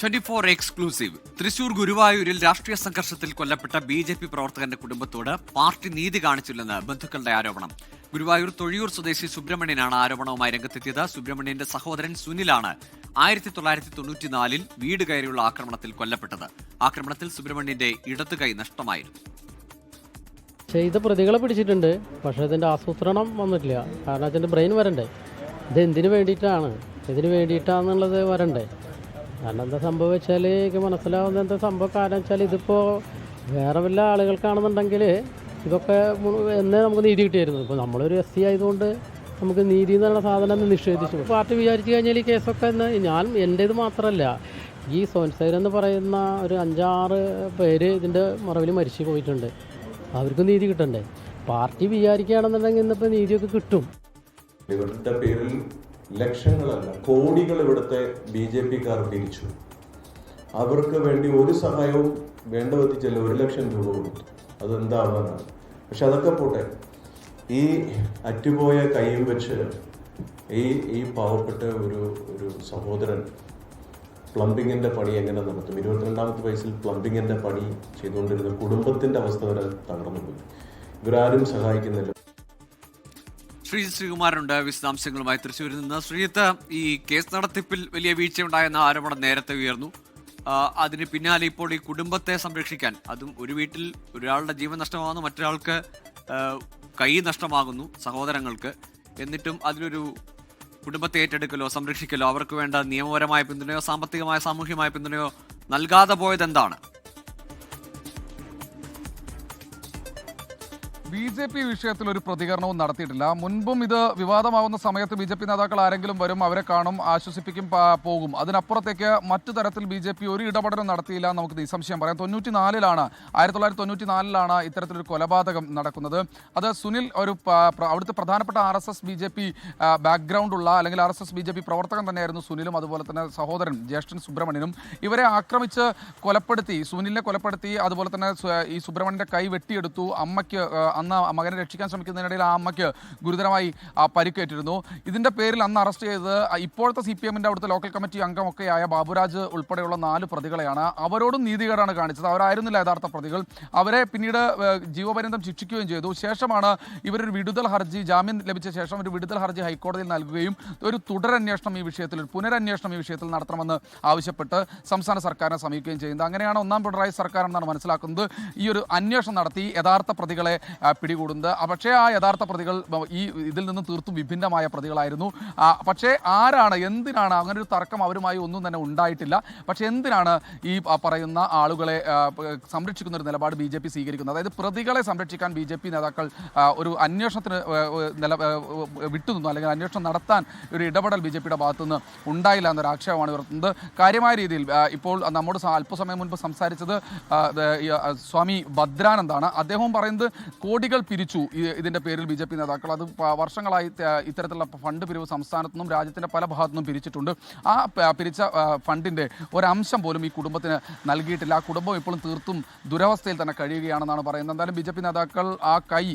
24 exclusive. Thrissur ഗുരുവായൂരിൽ രാഷ്ട്രീയ സംഘർഷത്തിൽ കൊല്ലപ്പെട്ട ബി.ജെ.പി. പ്രവർത്തകന്റെ കുടുംബത്തോട് പാർട്ടി നീതി കാണിച്ചില്ലെന്ന് ബന്ധുക്കളുടെ ആരോപണം. ഗുരുവായൂർ തൊഴിയൂർ സ്വദേശി സുബ്രഹ്മണ്യനാണ് ആരോപണവുമായി രംഗത്തെത്തിയത്. സുബ്രഹ്മണ്യന്റെ സഹോദരൻ സുനിലാണ് 1994 വീട് കയറിയുള്ള ആക്രമണത്തിൽ കൊല്ലപ്പെട്ടത്. ആക്രമണത്തിൽ സുബ്രഹ്മണ്യന്റെ ഇടത് കൈ നഷ്ടമായിരുന്നു. ചെയ്ത പ്രതികളെ പിടിച്ചിട്ടുണ്ട്, പക്ഷേ അതിൻ്റെ ആസൂത്രണം വന്നിട്ടില്ല. കാരണം അതിൻ്റെ ബ്രെയിൻ വരണ്ടേ, ഇത് എന്തിനു വേണ്ടിയിട്ടാണ്, ഇതിന് വേണ്ടിയിട്ടാണെന്നുള്ളത് വരണ്ടേ. കാരണം എന്താ സംഭവം വെച്ചാൽ എനിക്ക് മനസ്സിലാവുന്ന എന്താ സംഭവം കാരണം വെച്ചാൽ ഇതിപ്പോൾ വേറെ വല്ല ആളുകൾക്കാണെന്നുണ്ടെങ്കിൽ ഇതൊക്കെ എന്നേ നമുക്ക് നീതി കിട്ടിയായിരുന്നു. ഇപ്പോൾ നമ്മളൊരു SC ആയതുകൊണ്ട് നമുക്ക് നീതി എന്നുള്ള സാധനം നിഷേധിച്ചു. പാർട്ടി വിചാരിച്ചു കഴിഞ്ഞാൽ ഈ കേസൊക്കെ എൻ്റേത് മാത്രമല്ല, ഈ സോൻസൈർ എന്ന് പറയുന്ന ഒരു 5-6 പേര് ഇതിൻ്റെ മറവിൽ മരിച്ചു പോയിട്ടുണ്ട്. അവർക്ക് നീതി കിട്ടണ്ടേ. പാർട്ടി വിചാരിക്കുകയാണെന്നുണ്ടെങ്കിൽ ഇന്നിപ്പോൾ നീതിയൊക്കെ കിട്ടും. ഇവരുടെ പേരിൽ ലക്ഷങ്ങളല്ല കോടികൾ ഇവിടുത്തെ BJP-ക്കാർ പിരിച്ചു. അവർക്ക് വേണ്ടി ഒരു സഹായവും വേണ്ട വത്തിച്ചല്ല 1 ലക്ഷം രൂപ കൊടുത്തു. അതെന്താവാനാണ്. പക്ഷെ അതൊക്കെ പോട്ടെ, ഈ അറ്റുപോയ കൈയും വെച്ച് ഈ പാവപ്പെട്ട ഒരു സഹോദരൻ പ്ലംബിങ്ങിൻ്റെ പണി എങ്ങനെ നടത്തും? 22ാമത്തെ വയസ്സിൽ പ്ലംബിങ്ങിൻ്റെ പണി ചെയ്തുകൊണ്ടിരുന്ന കുടുംബത്തിൻ്റെ അവസ്ഥ വരെ തകർന്നു പോയി. ഇവരാരും സഹായിക്കുന്നില്ല. ശ്രീകുമാരുണ്ട് വിശദാംശങ്ങളുമായി തൃശ്ശൂരിൽ നിന്ന്. ശ്രീജിത്ത്, ഈ കേസ് നടത്തിപ്പിൽ വലിയ വീഴ്ചയുണ്ടായെന്ന ആരോപണം നേരത്തെ ഉയർന്നു. അതിന് പിന്നാലെ ഇപ്പോൾ ഈ കുടുംബത്തെ സംരക്ഷിക്കാൻ, അതും ഒരു വീട്ടിൽ ഒരാളുടെ ജീവൻ നഷ്ടമാകുന്നു, മറ്റൊരാൾക്ക് കൈ നഷ്ടമാകുന്നു, സഹോദരങ്ങൾക്ക്. എന്നിട്ടും അതിലൊരു കുടുംബത്തെ ഏറ്റെടുക്കലോ സംരക്ഷിക്കലോ അവർക്ക് വേണ്ട നിയമപരമായ പിന്തുണയോ സാമ്പത്തികമായ സാമൂഹ്യമായ പിന്തുണയോ നൽകാതെ പോയത് എന്താണ്? BJP വിഷയത്തിൽ ഒരു പ്രതികരണവും നടത്തിയിട്ടില്ല. മുൻപും ഇത് വിവാദമാവുന്ന സമയത്ത് BJP നേതാക്കൾ ആരെങ്കിലും വരും, അവരെ കാണും, ആശ്വസിപ്പിക്കും, പോകും. അതിനപ്പുറത്തേക്ക് മറ്റു തരത്തിൽ BJP ഒരു ഇടപെടലും നടത്തിയില്ല എന്ന് നമുക്ക് നിസ്സംശയം പറയാം. 1994 ഇത്തരത്തിലൊരു കൊലപാതകം നടക്കുന്നത്. അത് സുനിൽ അവിടുത്തെ പ്രധാനപ്പെട്ട RSS BJP ബാക്ക്ഗ്രൗണ്ട് ഉള്ള അല്ലെങ്കിൽ RSS BJP പ്രവർത്തകൻ തന്നെയായിരുന്നു സുനിലും, അതുപോലെ തന്നെ സഹോദരൻ ജ്യേഷ്ഠൻ സുബ്രഹ്മണ്യനും. ഇവരെ ആക്രമിച്ച് കൊലപ്പെടുത്തി, സുനിലിനെ കൊലപ്പെടുത്തി, അതുപോലെ തന്നെ ഈ സുബ്രഹ്മണ്യന്റെ കൈ വെട്ടിയെടുത്തു. അമ്മയ്ക്ക് അന്ന് മകനെ രക്ഷിക്കാൻ ശ്രമിക്കുന്നതിനിടയിൽ ആ അമ്മയ്ക്ക് ഗുരുതരമായി പരിക്കേറ്റിരുന്നു. ഇതിന്റെ പേരിൽ അന്ന് അറസ്റ്റ് ചെയ്തത് ഇപ്പോഴത്തെ CPM-ന്റെ അവിടുത്തെ ലോക്കൽ കമ്മിറ്റി അംഗമൊക്കെയായ ബാബുരാജ് ഉൾപ്പെടെയുള്ള 4 പ്രതികളെയാണ്. അവരോടും നീതികേടാണ് കാണിച്ചത്. അവരായിരുന്നില്ല യഥാർത്ഥ പ്രതികൾ. അവരെ പിന്നീട് ജീവപര്യന്തം ശിക്ഷിക്കുകയും ചെയ്തു. ശേഷമാണ് ഇവരൊരു വിടുതൽ ഹർജി, ജാമ്യം ലഭിച്ച ശേഷം ഒരു വിടുതൽ ഹർജി ഹൈക്കോടതിയിൽ നൽകുകയും ഒരു തുടരന്വേഷണം ഈ വിഷയത്തിൽ, ഒരു പുനരന്വേഷണം ഈ വിഷയത്തിൽ നടത്തണമെന്ന് ആവശ്യപ്പെട്ട് സംസ്ഥാന സർക്കാരിനെ സമീപിക്കുകയും ചെയ്യുന്നത്. അങ്ങനെയാണ് 1ാം പിണറായി സർക്കാർ എന്നാണ് മനസ്സിലാക്കുന്നത് ഈ ഒരു അന്വേഷണം നടത്തി യഥാർത്ഥ പ്രതികളെ പിടികൂടുന്നത്. പക്ഷേ ആ യഥാർത്ഥ പ്രതികൾ ഇതിൽ നിന്ന് തീർത്തും വിഭിന്നമായ പ്രതികളായിരുന്നു. പക്ഷേ ആരാണ്, എന്തിനാണ്, അങ്ങനെ ഒരു തർക്കം അവരുമായി ഒന്നും തന്നെ ഉണ്ടായിട്ടില്ല. പക്ഷേ എന്തിനാണ് ഈ പറയുന്ന ആളുകളെ സംരക്ഷിക്കുന്ന ഒരു നിലപാട് BJP സ്വീകരിക്കുന്നത്? അതായത് പ്രതികളെ സംരക്ഷിക്കാൻ BJP നേതാക്കൾ ഒരു അന്വേഷണത്തിന് വിട്ടുനിന്നു, അല്ലെങ്കിൽ അന്വേഷണം നടത്താൻ ഒരു ഇടപെടൽ BJP-യുടെ ഭാഗത്തുനിന്ന് ഉണ്ടായില്ല എന്നൊരു ആക്ഷേപമാണ് ഉയർത്തുന്നത്. കാര്യമായ രീതിയിൽ ഇപ്പോൾ നമ്മോട് അല്പസമയം മുൻപ് സംസാരിച്ചത് സ്വാമി ഭദ്രാനന്ദാണ്. അദ്ദേഹവും പറയുന്നത് കോടികൾ പിരിച്ചു ഇതിൻ്റെ പേരിൽ BJP നേതാക്കൾ. അത് വർഷങ്ങളായി ഇത്തരത്തിലുള്ള ഫണ്ട് പിരിവ് സംസ്ഥാനത്തു നിന്നും രാജ്യത്തിൻ്റെ പല ഭാഗത്തു നിന്നും പിരിച്ചിട്ടുണ്ട്. ആ പിരിച്ച ഫണ്ടിൻ്റെ ഒരംശം പോലും ഈ കുടുംബത്തിന് നൽകിയിട്ടില്ല. ആ കുടുംബം ഇപ്പോഴും തീർത്തും ദുരവസ്ഥയിൽ തന്നെ കഴിയുകയാണെന്നാണ് പറയുന്നത്. എന്തായാലും BJP നേതാക്കൾ ആ കൈ,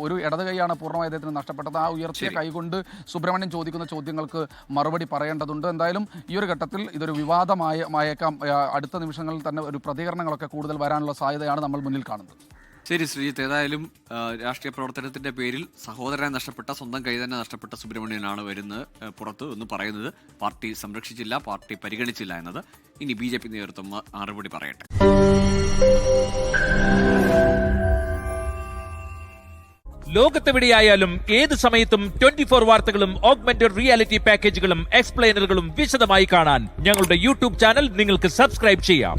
ഒരു ഇടത് കൈയാണ് പൂർണ്ണമായി അദ്ദേഹത്തിന് നഷ്ടപ്പെട്ടത്. ആ ഉയർത്തിയ കൈ കൊണ്ട് സുബ്രഹ്മണ്യൻ ചോദിക്കുന്ന ചോദ്യങ്ങൾക്ക് മറുപടി പറയേണ്ടതുണ്ട്. എന്തായാലും ഈ ഒരു ഘട്ടത്തിൽ ഇതൊരു വിവാദമായേക്കാം. അടുത്ത നിമിഷങ്ങളിൽ തന്നെ ഒരു പ്രതികരണങ്ങളൊക്കെ കൂടുതൽ വരാനുള്ള സാധ്യതയാണ് നമ്മൾ മുന്നിൽ കാണുന്നത്. ശരി ശ്രീജിത്ത്, ഏതായാലും രാഷ്ട്രീയ പ്രവർത്തനത്തിന്റെ പേരിൽ സഹോദരനെ നഷ്ടപ്പെട്ട, സ്വന്തം കൈ തന്നെ നഷ്ടപ്പെട്ട സുബ്രഹ്മണ്യനാണ് പുറത്ത് എന്ന് പറയുന്നത്. പാർട്ടി സംരക്ഷിച്ചില്ല, പാർട്ടി പരിഗണിച്ചില്ല എന്നത്. ഇനി BJP നേതൃത്വം മറുപടി പറയട്ടെ. ലോകത്തെവിടെയായാലും ഏത് സമയത്തും 24 വാർത്തകളും ഓഗ്മെന്റഡ് റിയാലിറ്റി പാക്കേജുകളും എക്സ്പ്ലെയിനറുകളും വിശദമായി കാണാൻ ഞങ്ങളുടെ YouTube ചാനൽ നിങ്ങൾക്ക് സബ്സ്ക്രൈബ് ചെയ്യാം.